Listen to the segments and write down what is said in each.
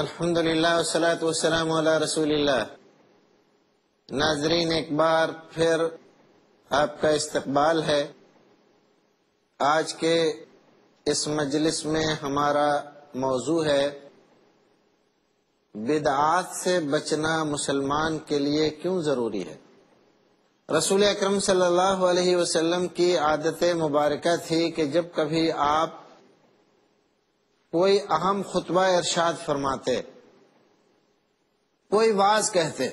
الحمدللہ والصلاة والسلام علی رسول اللہ۔ ناظرین، ایک بار پھر آپ کا استقبال ہے۔ آج کے اس مجلس میں ہمارا موضوع ہے بدعات سے بچنا مسلمان کے لیے کیوں ضروری ہے۔ رسول اکرم صلی اللہ علیہ وسلم کی عادت مبارکہ تھی کہ جب کبھی آپ کوئی اہم خطبہ ارشاد فرماتے، کوئی واعظ کہتے،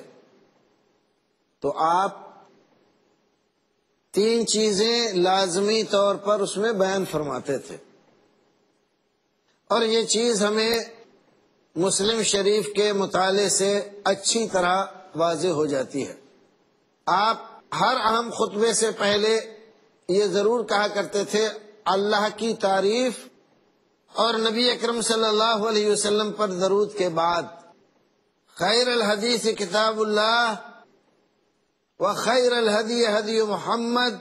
تو آپ 3 چیزیں لازمی طور پر اس میں بیان فرماتے تھے، اور یہ چیز ہمیں مسلم شریف کے مطالعے سے اچھی طرح واضح ہو جاتی ہے۔ آپ ہر اہم خطبے سے پہلے یہ ضرور کہا کرتے تھے اللہ کی تعریف اور نبی اکرم صلی اللہ علیہ وسلم پر درود کے بعد خیر الحدیث کتاب اللہ وخیر الہدی ہدی محمد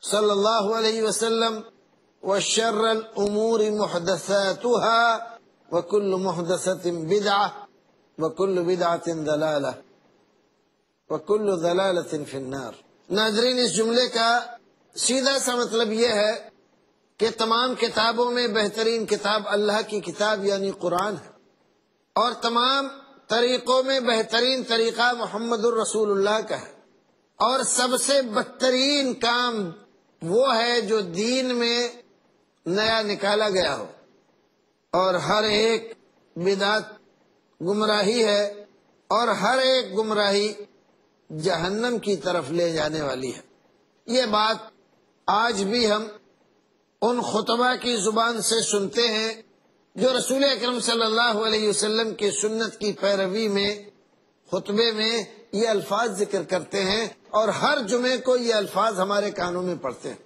صلی اللہ علیہ وسلم وشر الامور محدثاتها وکل محدثۃ بدعہ وکل بدعۃ ضلالہ وکل ضلالۃ فی النار۔ ناظرین، اس جملے کا سیدھا سا مطلب یہ ہے کہ تمام کتابوں میں بہترین کتاب اللہ کی کتاب یعنی قرآن ہے، اور تمام طریقوں میں بہترین طریقہ محمد الرسول اللہ کا ہے، اور سب سے بدترین کام وہ ہے جو دین میں نیا نکالا گیا ہو، اور ہر ایک بدعت گمراہی ہے، اور ہر ایک گمراہی جہنم کی طرف لے جانے والی ہے۔ یہ بات آج بھی ہم ان خطبہ کی زبان سے سنتے ہیں جو رسول اکرم صلی اللہ علیہ وسلم کی سنت کی پیروی میں خطبے میں یہ الفاظ ذکر کرتے ہیں، اور ہر جمعے کو یہ الفاظ ہمارے کانوں میں پڑتے ہیں۔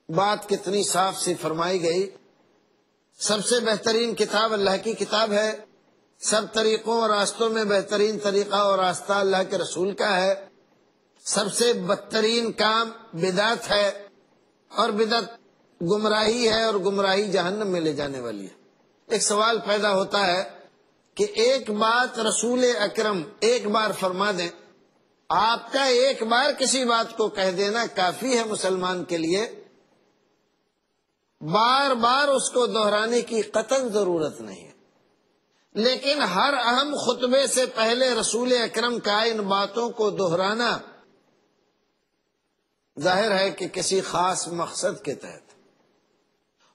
بات کتنی صاف سی فرمائی گئی۔ سب سے بہترین کتاب اللہ کی کتاب ہے، سب طریقوں اور راستوں میں بہترین طریقہ اور راستہ اللہ کے رسول کا ہے، سب سے بدترین کام بدعت ہے، اور بدعت گمراہی ہے، اور گمراہی جہنم میں لے جانے والی ہے۔ ایک سوال پیدا ہوتا ہے کہ ایک بات رسول اکرم ایک بار فرما دیں، آپ کا ایک بار کسی بات کو کہہ دینا کافی ہے مسلمان کے لیے، بار بار اس کو دہرانے کی قطعاً ضرورت نہیں ہے۔ لیکن ہر اہم خطبے سے پہلے رسول اکرم کا ان باتوں کو دہرانا ظاہر ہے کہ کسی خاص مقصد کے تحت،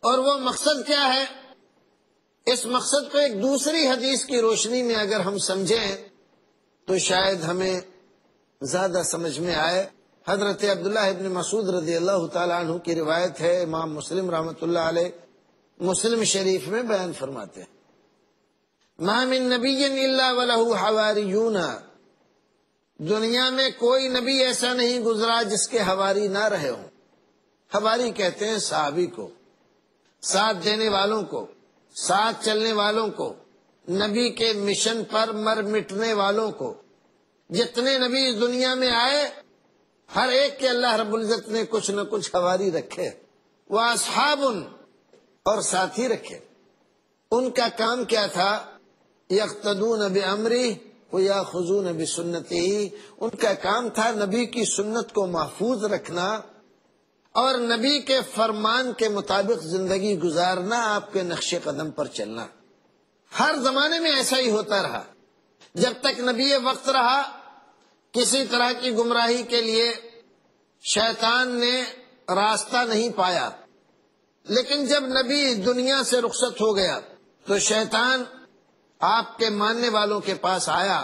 اور وہ مقصد کیا ہے؟ اس مقصد کو ایک دوسری حدیث کی روشنی میں اگر ہم سمجھیں تو شاید ہمیں زیادہ سمجھ میں آئے۔ حضرت عبداللہ ابن مسعود رضی اللہ تعالیٰ عنہ کی روایت ہے، امام مسلم رحمۃ اللہ علیہ مسلم شریف میں بیان فرماتے ہیں، ما من نبی الا ولہ حواریون، دنیا میں کوئی نبی ایسا نہیں گزرا جس کے حواری نہ رہے ہوں۔ حواری کہتے ہیں صحابی کو، ساتھ دینے والوں کو، ساتھ چلنے والوں کو، نبی کے مشن پر مر مٹنے والوں کو۔ جتنے نبی اس دنیا میں آئے ہر ایک کے اللہ رب العزت نے کچھ نہ کچھ حواری رکھے، واصحاب، اور ساتھی رکھے۔ ان کا کام کیا تھا؟ یقتدون بامری ویاخذون بسنتی، ان کا کام تھا نبی کی سنت کو محفوظ رکھنا اور نبی کے فرمان کے مطابق زندگی گزارنا، آپ کے نقش قدم پر چلنا۔ ہر زمانے میں ایسا ہی ہوتا رہا۔ جب تک نبی وقت رہا کسی طرح کی گمراہی کے لیے شیطان نے راستہ نہیں پایا، لیکن جب نبی دنیا سے رخصت ہو گیا تو شیطان آپ کے ماننے والوں کے پاس آیا،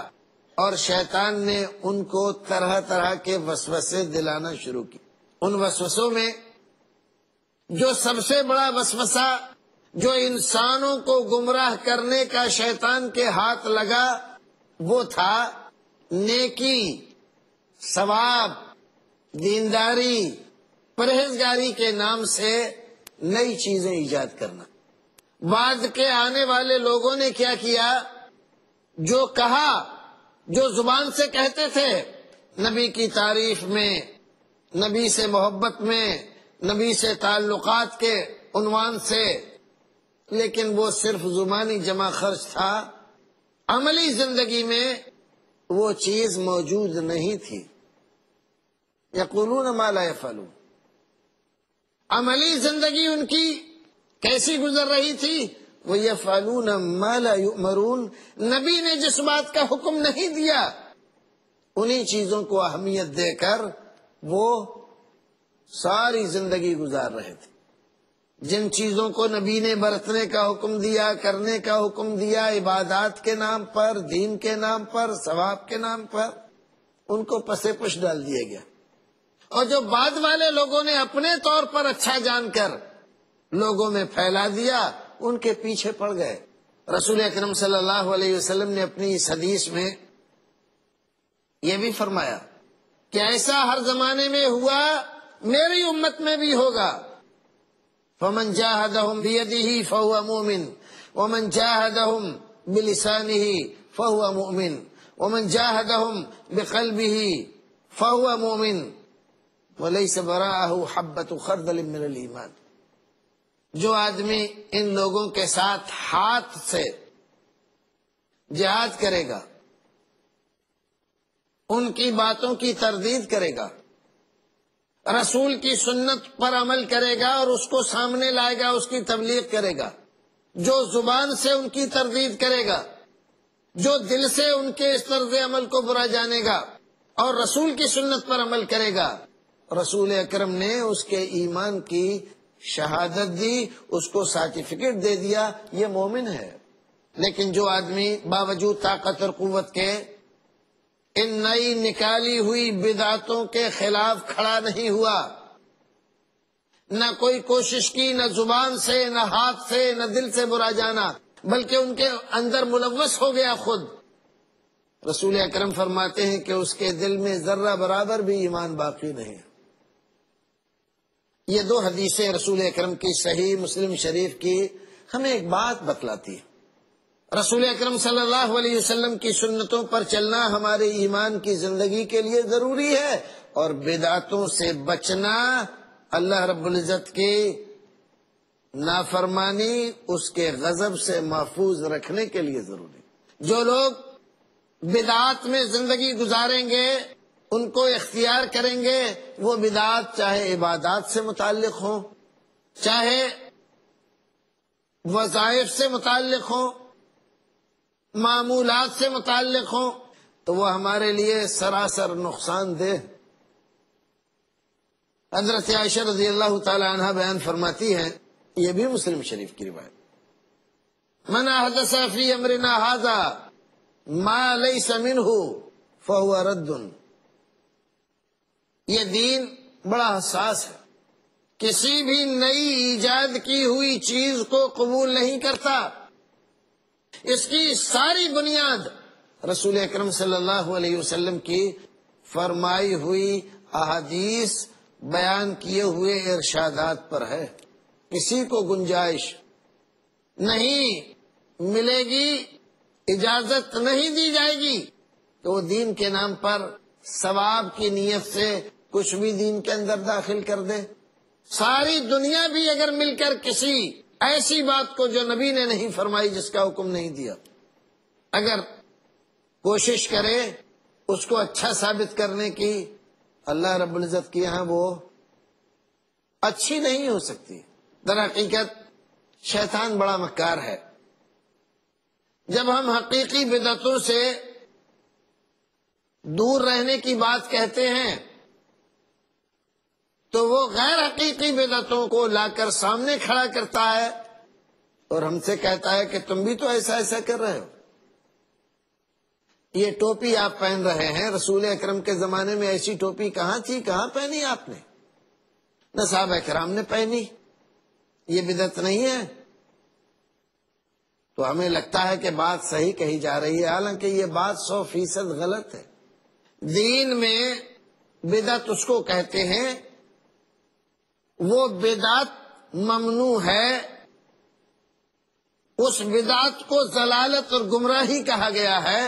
اور شیطان نے ان کو طرح طرح کے وسوسے دلانا شروع کی۔ ان وسوسوں میں جو سب سے بڑا وسوسہ جو انسانوں کو گمراہ کرنے کا شیطان کے ہاتھ لگا وہ تھا نیکی، ثواب، دینداری، پرہیزگاری کے نام سے نئی چیزیں ایجاد کرنا۔ بعد کے آنے والے لوگوں نے کیا کیا؟ جو کہا، جو زبان سے کہتے تھے نبی کی تعریف میں، نبی سے محبت میں، نبی سے تعلقات کے عنوان سے، لیکن وہ صرف زبانی جمع خرچ تھا، عملی زندگی میں وہ چیز موجود نہیں تھی. یقولون ما لا یفعلون. عملی زندگی ان کی کیسی گزر رہی تھی؟ وہ یفعلون ما لا یؤمرون. نبی نے جس بات کا حکم نہیں دیا انہی چیزوں کو اہمیت دے کر وہ ساری زندگی گزار رہے تھے. جن چیزوں کو نبی نے برتنے کا حکم دیا، کرنے کا حکم دیا، عبادات کے نام پر، دین کے نام پر، ثواب کے نام پر، ان کو پسے پش ڈال دیا گیا. اور جو بعد والے لوگوں نے اپنے طور پر اچھا جان کر لوگوں میں پھیلا دیا ان کے پیچھے پڑ گئے. رسول اکرم صلی اللہ علیہ وسلم نے اپنی اس حدیث میں یہ بھی فرمایا کہ ایسا ہر زمانے میں ہوا میری امت میں بھی ہوگا. فمن جاہدہم بیدہ فہو مؤمن ومن جاہدہم بلسانہ فہو مؤمن ومن جاہدہم بقلبہ فہو مؤمن ولیس براءہ حبۃ خردل من الایمان. جو آدمی ان لوگوں کے ساتھ ہاتھ سے جہاد کرے گا، ان کی باتوں کی تردید کرے گا، رسول کی سنت پر عمل کرے گا اور اس کو سامنے لائے گا، اس کی تبلیغ کرے گا، جو زبان سے ان کی تردید کرے گا، جو دل سے ان کے اس طرز عمل کو برا جانے گا اور رسول کی سنت پر عمل کرے گا، رسول اکرم نے اس کے ایمان کی شہادت دی، اس کو سرٹیفکیٹ دے دیا، یہ مومن ہے. لیکن جو آدمی باوجود طاقت اور قوت کے ان نئی نکالی ہوئی بدعتوں کے خلاف کھڑا نہیں ہوا، نہ کوئی کوشش کی، نہ زبان سے، نہ ہاتھ سے، نہ دل سے برا جانا، بلکہ ان کے اندر ملوث ہو گیا خود، رسول اکرم فرماتے ہیں کہ اس کے دل میں ذرہ برابر بھی ایمان باقی نہیں. یہ دو حدیثیں رسول اکرم کی صحیح مسلم شریف کی ہمیں ایک بات بتلاتی ہے. رسول اکرم صلی اللہ علیہ وسلم کی سنتوں پر چلنا ہمارے ایمان کی زندگی کے لیے ضروری ہے، اور بدعتوں سے بچنا اللہ رب العزت کی نافرمانی، اس کے غضب سے محفوظ رکھنے کے لیے ضروری. جو لوگ بدعات میں زندگی گزاریں گے، ان کو اختیار کریں گے، وہ بدعات چاہے عبادات سے متعلق ہوں، چاہے وظائف سے متعلق ہوں، معمولات سے متعلق ہوں، تو وہ ہمارے لیے سراسر نقصان دہ. حضرت عائشہ رضی اللہ تعالی عنہ بیان فرماتی ہیں، یہ بھی مسلم شریف کی روایت، من احدث فی امرنا ھذا ما لیس منہ فہو رد. یہ دین بڑا حساس ہے، کسی بھی نئی ایجاد کی ہوئی چیز کو قبول نہیں کرتا. اس کی ساری بنیاد رسول اکرم صلی اللہ علیہ وسلم کی فرمائی ہوئی احادیث، بیان کیے ہوئے ارشادات پر ہے. کسی کو گنجائش نہیں ملے گی، اجازت نہیں دی جائے گی کہ وہ دین کے نام پر ثواب کی نیت سے کچھ بھی دین کے اندر داخل کر دے. ساری دنیا بھی اگر مل کر کسی ایسی بات کو جو نبی نے نہیں فرمائی، جس کا حکم نہیں دیا، اگر کوشش کرے اس کو اچھا ثابت کرنے کی، اللہ رب العزت کی یہاں وہ اچھی نہیں ہو سکتی. در حقیقت شیطان بڑا مکار ہے. جب ہم حقیقی بدعتوں سے دور رہنے کی بات کہتے ہیں تو وہ غیر حقیقی بدعتوں کو لا کر سامنے کھڑا کرتا ہے اور ہم سے کہتا ہے کہ تم بھی تو ایسا ایسا کر رہے ہو. یہ ٹوپی آپ پہن رہے ہیں، رسول اکرم کے زمانے میں ایسی ٹوپی کہاں تھی، کہاں پہنی آپ نے؟ نہ صحابہ کرام نے پہنی. یہ بدعت نہیں ہے. تو ہمیں لگتا ہے کہ بات صحیح کہی جا رہی ہے، حالانکہ یہ بات 100% غلط ہے. دین میں بدعت اس کو کہتے ہیں، وہ بدعت ممنوع ہے، اس بدعت کو ضلالت اور گمراہی کہا گیا ہے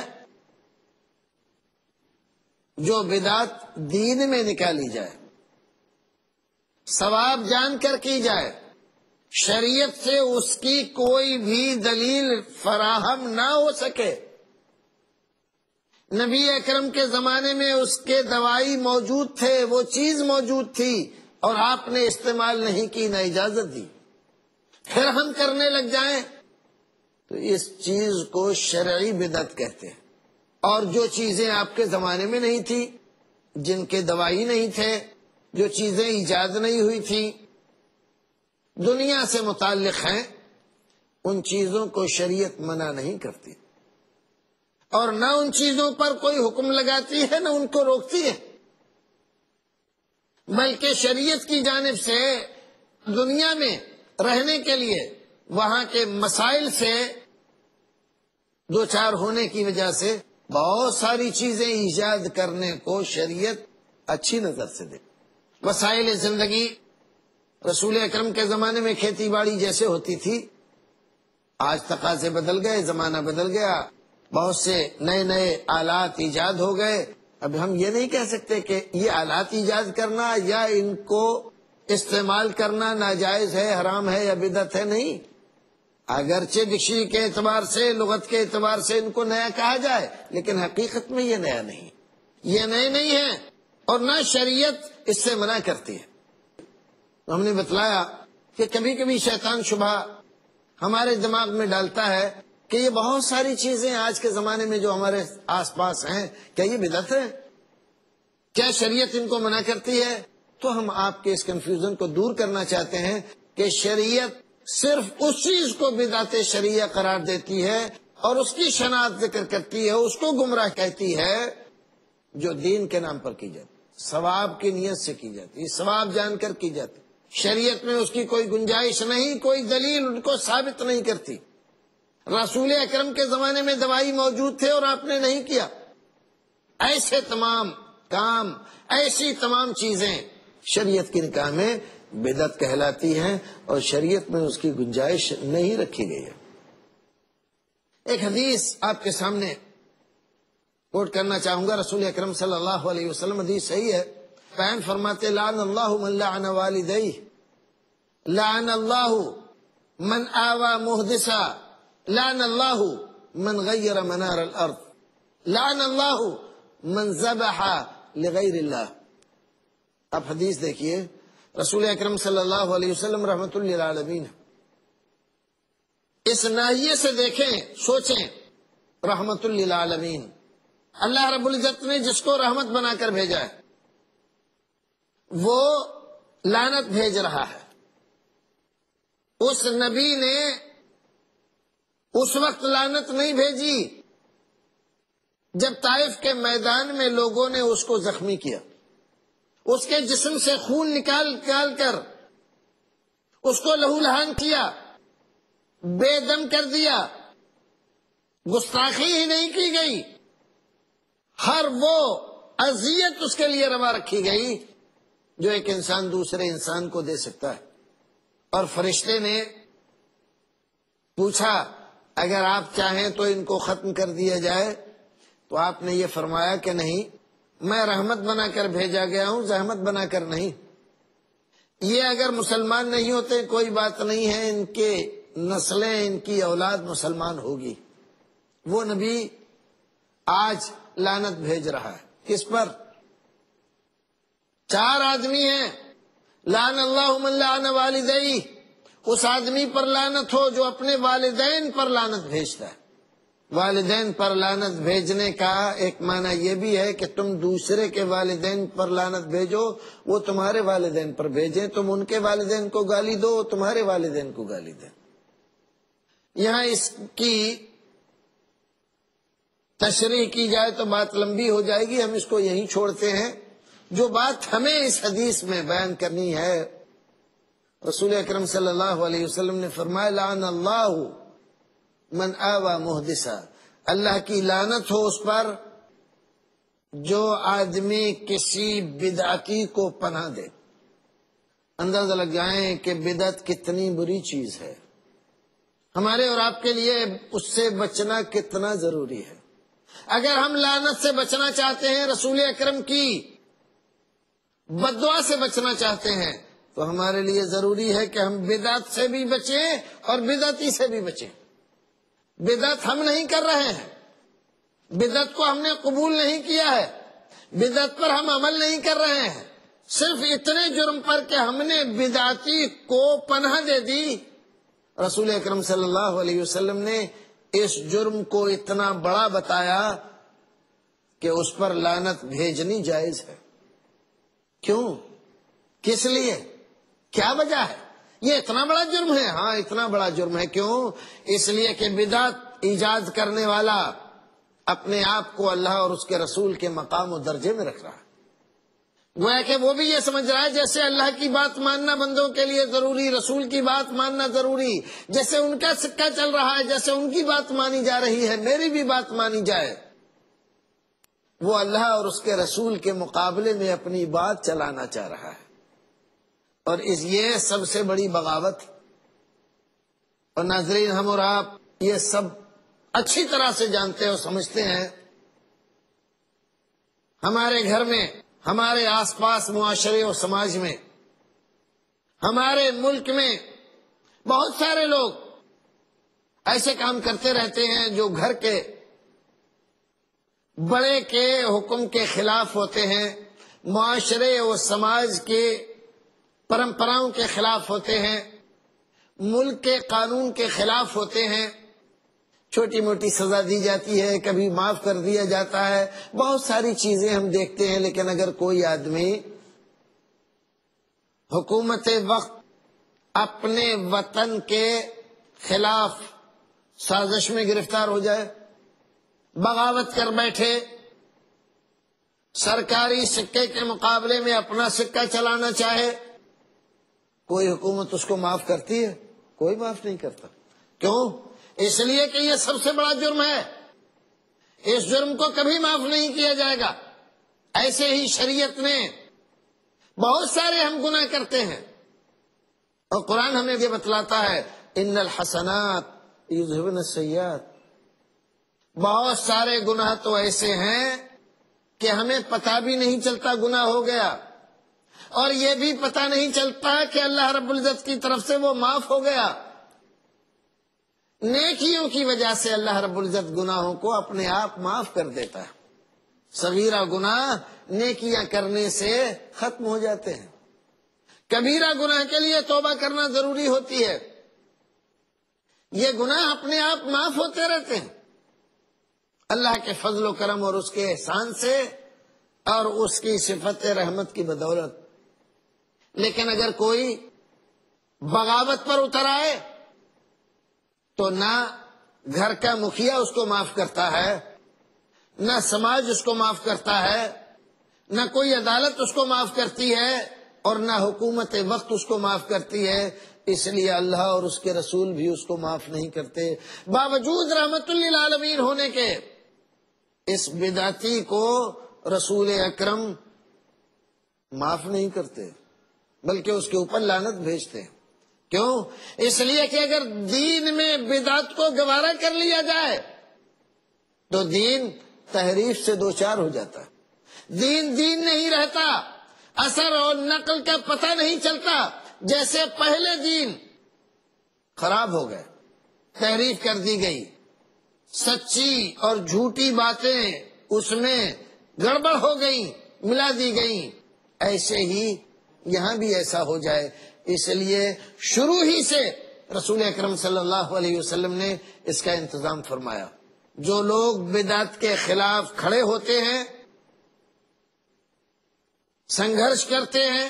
جو بدعت دین میں نکالی جائے، ثواب جان کر کی جائے، شریعت سے اس کی کوئی بھی دلیل فراہم نہ ہو سکے، نبی اکرم کے زمانے میں اس کے دوائی موجود تھے، وہ چیز موجود تھی، اور آپ نے استعمال نہیں کی، نہ اجازت دی، پھر ہم کرنے لگ جائیں تو اس چیز کو شرعی بدعت کہتے ہیں۔ اور جو چیزیں آپ کے زمانے میں نہیں تھی، جن کے دوائی نہیں تھے، جو چیزیں ایجاد نہیں ہوئی تھی، دنیا سے متعلق ہیں، ان چیزوں کو شریعت منع نہیں کرتی، اور نہ ان چیزوں پر کوئی حکم لگاتی ہے، نہ ان کو روکتی ہے، بلکہ شریعت کی جانب سے دنیا میں رہنے کے لیے وہاں کے مسائل سے دو چار ہونے کی وجہ سے بہت ساری چیزیں ایجاد کرنے کو شریعت اچھی نظر سے دے۔ وسائل زندگی رسول اکرم کے زمانے میں کھیتی باڑی جیسے ہوتی تھی، آج تقاضے بدل گئے، زمانہ بدل گیا، بہت سے نئے نئے آلات ایجاد ہو گئے۔ اب ہم یہ نہیں کہہ سکتے کہ یہ آلات ایجاد کرنا یا ان کو استعمال کرنا ناجائز ہے، حرام ہے یا بدعت ہے، نہیں۔ اگرچہ ڈکشنری کے اعتبار سے، لغت کے اعتبار سے ان کو نیا کہا جائے، لیکن حقیقت میں یہ نیا نہیں، یہ نئے نہیں ہیں، اور نہ شریعت اس سے منع کرتی ہے۔ ہم نے بتلایا کہ کبھی کبھی شیطان شبہ ہمارے دماغ میں ڈالتا ہے کہ یہ بہت ساری چیزیں آج کے زمانے میں جو ہمارے آس پاس ہیں، کیا یہ بدعت ہے؟ کیا شریعت ان کو منع کرتی ہے؟ تو ہم آپ کے اس کنفیوژن کو دور کرنا چاہتے ہیں کہ شریعت صرف اس چیز کو بدعت شرعیہ قرار دیتی ہے اور اس کی شناخت ذکر کرتی ہے، اس کو گمراہ کہتی ہے جو دین کے نام پر کی جاتی، ثواب کی نیت سے کی جاتی، ثواب جان کر کی جاتی۔ شریعت میں اس کی کوئی گنجائش نہیں، کوئی دلیل ان کو ثابت نہیں کرتی۔ رسول اکرم کے زمانے میں دوائی موجود تھے اور آپ نے نہیں کیا۔ ایسے تمام کام، ایسی تمام چیزیں شریعت کی نگاہ میں بدعت کہلاتی ہیں، اور شریعت میں اس کی گنجائش نہیں رکھی گئی ہے۔ ایک حدیث آپ کے سامنے کوٹ کرنا چاہوں گا، رسول اکرم صلی اللہ علیہ وسلم، حدیث صحیح ہے، بیان فرماتے لعن اللہ من لعن والدیہ، لعن اللہ من آوى محدثا، لعن اللہ من غیر منار الارض، لعن اللہ من ذبح لغیر اللہ۔ اب حدیث دیکھیے، رسول اکرم صلی اللہ علیہ وسلم رحمت للعالمین، اس ناحیے سے دیکھیں، سوچیں، رحمت للعالمین، اللہ رب العزت نے جس کو رحمت بنا کر بھیجا ہے وہ لعنت بھیج رہا ہے۔ اس نبی نے اس وقت لعنت نہیں بھیجی جب طائف کے میدان میں لوگوں نے اس کو زخمی کیا، اس کے جسم سے خون نکال کر اس کو لہو لہان کیا، بے دم کر دیا، گستاخی ہی نہیں کی گئی، ہر وہ اذیت اس کے لیے روا رکھی گئی جو ایک انسان دوسرے انسان کو دے سکتا ہے۔ اور فرشتے نے پوچھا اگر آپ چاہیں تو ان کو ختم کر دیا جائے، تو آپ نے یہ فرمایا کہ نہیں، میں رحمت بنا کر بھیجا گیا ہوں، زحمت بنا کر نہیں۔ یہ اگر مسلمان نہیں ہوتے کوئی بات نہیں ہے، ان کے نسلیں، ان کی اولاد مسلمان ہوگی۔ وہ نبی آج لعنت بھیج رہا ہے، کس پر؟ 4 آدمی ہیں، لعن اللہ من لعن والدیہ، اس آدمی پر لعنت ہو جو اپنے والدین پر لعنت بھیجتا ہے۔ والدین پر لعنت بھیجنے کا ایک معنی یہ بھی ہے کہ تم دوسرے کے والدین پر لعنت بھیجو، وہ تمہارے والدین پر بھیجیں، تم ان کے والدین کو گالی دو، تمہارے والدین کو گالی دیں۔ یہاں اس کی تشریح کی جائے تو بات لمبی ہو جائے گی، ہم اس کو یہیں چھوڑتے ہیں۔ جو بات ہمیں اس حدیث میں بیان کرنی ہے، رسول اکرم صلی اللہ علیہ وسلم نے فرمایا لعن اللہ من آوى محدثا، اللہ کی لعنت ہو اس پر جو آدمی کسی بدعتی کو پناہ دے۔ اندازہ لگ جائیں کہ بدعت کتنی بری چیز ہے، ہمارے اور آپ کے لیے اس سے بچنا کتنا ضروری ہے۔ اگر ہم لعنت سے بچنا چاہتے ہیں، رسول اکرم کی بددعا سے بچنا چاہتے ہیں، تو ہمارے لیے ضروری ہے کہ ہم بدعت سے بھی بچیں اور بدعتی سے بھی بچیں۔ بدعت ہم نہیں کر رہے ہیں، بدعت کو ہم نے قبول نہیں کیا ہے، بدعت پر ہم عمل نہیں کر رہے ہیں، صرف اتنے جرم پر کہ ہم نے بدعتی کو پناہ دے دی۔ رسول اکرم صلی اللہ علیہ وسلم نے اس جرم کو اتنا بڑا بتایا کہ اس پر لعنت بھیجنی جائز ہے۔ کیوں؟ کس لیے؟ کیا وجہ ہے؟ یہ اتنا بڑا جرم ہے؟ ہاں اتنا بڑا جرم ہے۔ کیوں؟ اس لیے کہ بدعت ایجاد کرنے والا اپنے آپ کو اللہ اور اس کے رسول کے مقام و درجے میں رکھ رہا ہے۔ گویا کہ وہ بھی یہ سمجھ رہا ہے جیسے اللہ کی بات ماننا بندوں کے لیے ضروری، رسول کی بات ماننا ضروری، جیسے ان کا سکہ چل رہا ہے، جیسے ان کی بات مانی جا رہی ہے، میری بھی بات مانی جائے۔ وہ اللہ اور اس کے رسول کے مقابلے میں اپنی بات چلانا چاہ رہا ہے، اور یہ سب سے بڑی بغاوت۔ اور ناظرین، ہم اور آپ یہ سب اچھی طرح سے جانتے اور سمجھتے ہیں۔ ہمارے گھر میں، ہمارے آس پاس معاشرے اور سماج میں، ہمارے ملک میں بہت سارے لوگ ایسے کام کرتے رہتے ہیں جو گھر کے بڑے کے حکم کے خلاف ہوتے ہیں، معاشرے اور سماج کے پرمپراؤں کے خلاف ہوتے ہیں، ملک کے قانون کے خلاف ہوتے ہیں۔ چھوٹی موٹی سزا دی جاتی ہے، کبھی معاف کر دیا جاتا ہے، بہت ساری چیزیں ہم دیکھتے ہیں۔ لیکن اگر کوئی آدمی حکومت وقت اپنے وطن کے خلاف سازش میں گرفتار ہو جائے، بغاوت کر بیٹھے، سرکاری سکے کے مقابلے میں اپنا سکہ چلانا چاہے، کوئی حکومت اس کو معاف کرتی ہے؟ کوئی معاف نہیں کرتا۔ کیوں؟ اس لیے کہ یہ سب سے بڑا جرم ہے، اس جرم کو کبھی معاف نہیں کیا جائے گا۔ ایسے ہی شریعت میں بہت سارے ہم گناہ کرتے ہیں، اور قرآن ہمیں یہ بتلاتا ہے ان الحسنات یذہبن السیئات۔ بہت سارے گناہ تو ایسے ہیں کہ ہمیں پتہ بھی نہیں چلتا گناہ ہو گیا، اور یہ بھی پتہ نہیں چلتا کہ اللہ رب العزت کی طرف سے وہ معاف ہو گیا۔ نیکیوں کی وجہ سے اللہ رب العزت گناہوں کو اپنے آپ معاف کر دیتا ہے۔ صغیرہ گناہ نیکیاں کرنے سے ختم ہو جاتے ہیں، کبیرہ گناہ کے لیے توبہ کرنا ضروری ہوتی ہے۔ یہ گناہ اپنے آپ معاف ہوتے رہتے ہیں اللہ کے فضل و کرم اور اس کے احسان سے اور اس کی صفت رحمت کی بدولت۔ لیکن اگر کوئی بغاوت پر اتر آئے تو نہ گھر کا مکھیا اس کو معاف کرتا ہے، نہ سماج اس کو معاف کرتا ہے، نہ کوئی عدالت اس کو معاف کرتی ہے، اور نہ حکومت وقت اس کو معاف کرتی ہے۔ اس لیے اللہ اور اس کے رسول بھی اس کو معاف نہیں کرتے، باوجود رحمت للعالمین ہونے کے۔ اس بدعتی کو رسول اکرم معاف نہیں کرتے، بلکہ اس کے اوپر لعنت بھیجتے ہیں۔ کیوں؟ اس لیے کہ اگر دین میں بدعت کو گوارا کر لیا جائے تو دین تحریف سے دوچار ہو جاتا ہے، دین دین نہیں رہتا، اثر اور نقل کا پتہ نہیں چلتا۔ جیسے پہلے دین خراب ہو گئے، تحریف کر دی گئی، سچی اور جھوٹی باتیں اس میں گڑبڑ ہو گئی، ملا دی گئی، ایسے ہی یہاں بھی ایسا ہو جائے۔ اس لیے شروع ہی سے رسول اکرم صلی اللہ علیہ وسلم نے اس کا انتظام فرمایا۔ جو لوگ بدعت کے خلاف کھڑے ہوتے ہیں، سنگھرش کرتے ہیں،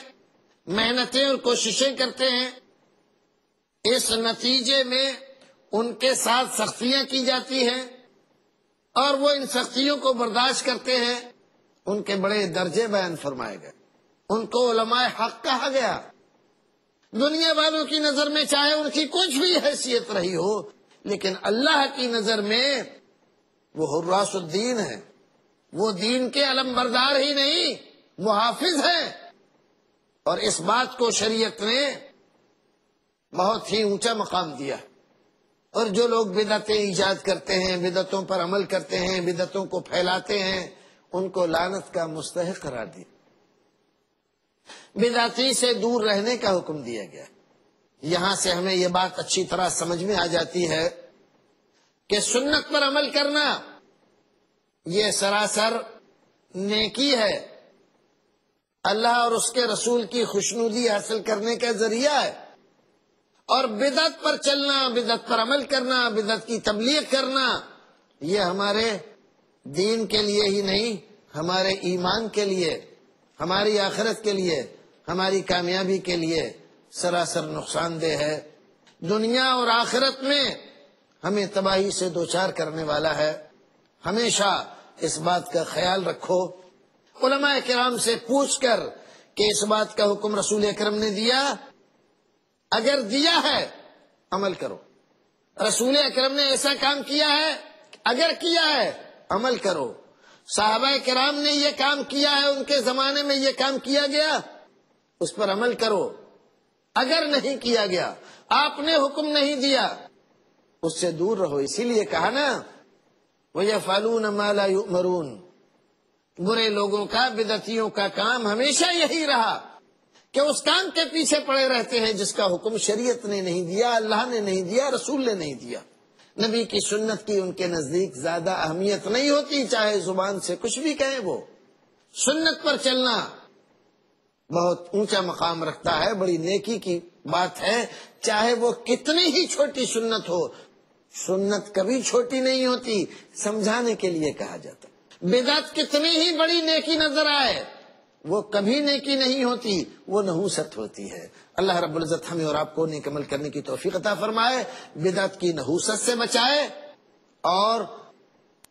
محنتیں اور کوششیں کرتے ہیں، اس نتیجے میں ان کے ساتھ سختیاں کی جاتی ہیں اور وہ ان سختیوں کو برداشت کرتے ہیں، ان کے بڑے درجے بیان فرمائے گئے، ان کو علماء حق کہا گیا۔ دنیا والوں کی نظر میں چاہے ان کی کچھ بھی حیثیت رہی ہو، لیکن اللہ کی نظر میں وہ حراس الدین ہے، وہ دین کے علم بردار ہی نہیں، محافظ ہیں۔ اور اس بات کو شریعت نے بہت ہی اونچا مقام دیا۔ اور جو لوگ بدعتیں ایجاد کرتے ہیں، بدعتوں پر عمل کرتے ہیں، بدعتوں کو پھیلاتے ہیں، ان کو لعنت کا مستحق قرار دیا۔ بدعتی سے دور رہنے کا حکم دیا گیا۔ یہاں سے ہمیں یہ بات اچھی طرح سمجھ میں آ جاتی ہے کہ سنت پر عمل کرنا یہ سراسر نیکی ہے، اللہ اور اس کے رسول کی خوشنودی حاصل کرنے کا ذریعہ ہے۔ اور بدعت پر چلنا، بدعت پر عمل کرنا، بدعت کی تبلیغ کرنا، یہ ہمارے دین کے لیے ہی نہیں، ہمارے ایمان کے لیے، ہماری آخرت کے لیے، ہماری کامیابی کے لیے سراسر نقصان دہ ہے، دنیا اور آخرت میں ہمیں تباہی سے دوچار کرنے والا ہے۔ ہمیشہ اس بات کا خیال رکھو، علماء کرام سے پوچھ کر کہ اس بات کا حکم رسول اکرم نے دیا، اگر دیا ہے عمل کرو۔ رسول اکرم نے ایسا کام کیا ہے، اگر کیا ہے عمل کرو۔ صحابہ کرام نے یہ کام کیا ہے، ان کے زمانے میں یہ کام کیا گیا، اس پر عمل کرو۔ اگر نہیں کیا گیا، آپ نے حکم نہیں دیا، اس سے دور رہو۔ اسی لیے کہا نا وَيَفْعَلُونَ مَا لَا يُؤْمَرُونَ، برے لوگوں کا، بدعتیوں کا کام ہمیشہ یہی رہا کہ اس کام کے پیچھے پڑے رہتے ہیں جس کا حکم شریعت نے نہیں دیا، اللہ نے نہیں دیا، رسول نے نہیں دیا۔ نبی کی سنت کی ان کے نزدیک زیادہ اہمیت نہیں ہوتی، چاہے زبان سے کچھ بھی کہیں۔ وہ سنت پر چلنا بہت اونچا مقام رکھتا ہے، بڑی نیکی کی بات ہے، چاہے وہ کتنی ہی چھوٹی سنت ہو۔ سنت کبھی چھوٹی نہیں ہوتی، سمجھانے کے لیے کہا جاتا۔ بدعت کتنی ہی بڑی نیکی نظر آئے، وہ کبھی نیکی نہیں ہوتی، وہ نحوست ہوتی ہے۔ اللہ رب العزت ہمیں اور آپ کو نیک عمل کرنے کی توفیق عطا فرمائے، بدعت کی نحوست سے بچائے، اور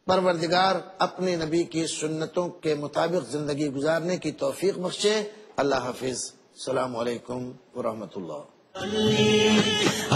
پروردگار اپنے نبی کی سنتوں کے مطابق زندگی گزارنے کی توفیق بخشے۔ اللہ حافظ، السلام علیکم ورحمۃ اللہ۔